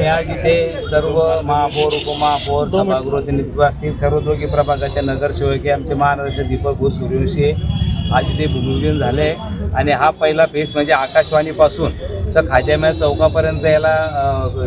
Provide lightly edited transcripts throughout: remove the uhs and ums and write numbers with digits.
आम्ही आज इथे सर्व महापौर उपमहापौर सभागृह निवासी सर्व दोघी प्रभागाच्या नगरसेवक आमचे महाराष्ट्र दीपक घोष सूर्यवंशी आज इथे भूमिपूजन झाले आणि हा पहिला फेस म्हणजे आकाशवाणीपासून तर खाजाम्या चौकापर्यंत याला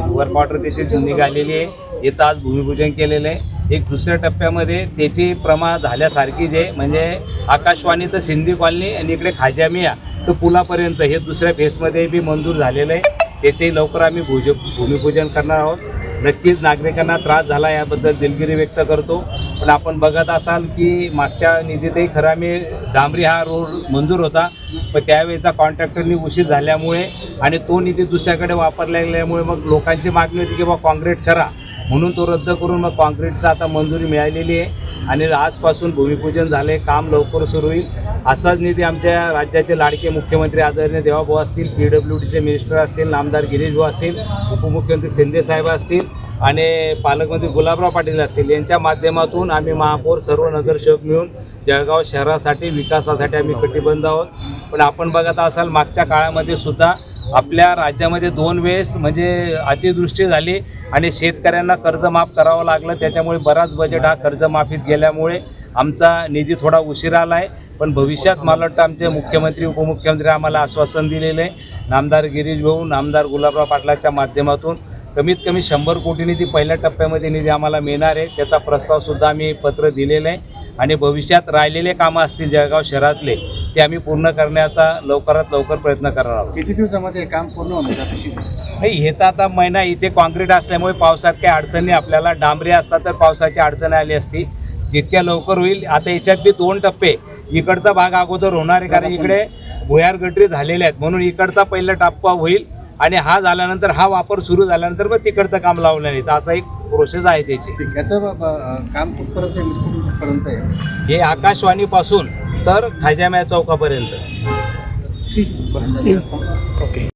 वर्क ऑर्डर त्याची निघालेली आहे। याचं आज भूमिपूजन केलेलं आहे। एक दुसऱ्या टप्प्यामध्ये त्याची प्रमा झाल्यासारखी जे म्हणजे आकाशवाणी तर सिंधी कॉलनी आणि इकडे खाजामिया तर पुलापर्यंत हे दुसऱ्या फेसमध्ये बी मंजूर झालेलं आहे। त्याचेही लवकर आम्ही भूमिपूजन करणार आहोत। नक्कीच नागरिकांना त्रास झाला याबद्दल दिलगिरी व्यक्त करतो, पण आपण बघत असाल की मागच्या निधीतही खरं आम्ही डांबरी हा रोड मंजूर होता, पण त्यावेळेचा कॉन्ट्रॅक्टरनी उशीर झाल्यामुळे आणि तो निधी दुसऱ्याकडे वापरला गेल्यामुळे मग लोकांची मागणी होती की बा काँक्रीट करा, म्हणून तो रद्द करून मग काँक्रीटचा आता मंजुरी मिळालेली आहे आणि आजपासून भूमिपूजन झाले, काम लवकर सुरू होईल। असाच निधी आमच्या राज्याचे लाडके मुख्यमंत्री आदरणीय देवाभाऊ असतील, PWDचे मिनिस्टर असतील, आमदार गिरीश भाऊ असतील, उपमुख्यमंत्री शिंदे साहेब असतील आणि पालकमंत्री गुलाबराव पाटील असतील यांच्या माध्यमातून आम्ही महापौर सर्व नगरसेवक मिळून जळगाव शहरासाठी विकासासाठी आम्ही कटिबद्ध आहोत। पण आपण बघत असाल मागच्या काळामध्ये सुद्धा आपल्या राज्यामध्ये 2 वेळेस म्हणजे अतिवृष्टी झाली आणि शेतकऱ्यांना कर्ज माफ करावं लागलं, त्याच्यामुळे बराच बजेट हा कर्जमाफीत गेल्यामुळे आमचा निधी थोडा उशिरा आला आहे। पण भविष्यात मला वाटतं आमचे मुख्यमंत्री उपमुख्यमंत्री आम्हाला आश्वासन दिलेलं आहे, नामदार गिरीश भाऊ नामदार गुलाबराव पाटलाच्या माध्यमातून कमीत कमी 100 कोटी निधी पहिल्या टप्प्यामध्ये निधी आम्हाला मिळणार आहे। त्याचा प्रस्तावसुद्धा आम्ही पत्र दिलेलं आहे आणि भविष्यात राहिलेले कामं असतील जळगाव शहरातले ते आम्ही पूर्ण करण्याचा लवकरात लवकर प्रयत्न करणार आहोत। किती दिवसामध्ये काम पूर्ण होण्याची नाही, हे तर आता महिना इथे कॉन्क्रीट असल्यामुळे पावसात काही अडचणी आपल्याला डांबरी असतात तर पावसाची अडचण आली असती, जितक्या लवकर होईल। आता याच्यात बी 2 टप्पे, इकडचा भाग अगोदर होणार आहे कारण इकडे भुयार गटरी झालेल्या आहेत, म्हणून इकडचा पहिला टप्पा होईल आणि हा झाल्यानंतर हा वापर सुरू झाल्यानंतर मग तिकडचं काम लावलं नाही, तर असा एक प्रोसेस आहे त्याची। याचं काम कुठपर्यंत आहे? हे आकाशवाणीपासून तर खाजाम्या चौकापर्यंत। ओके।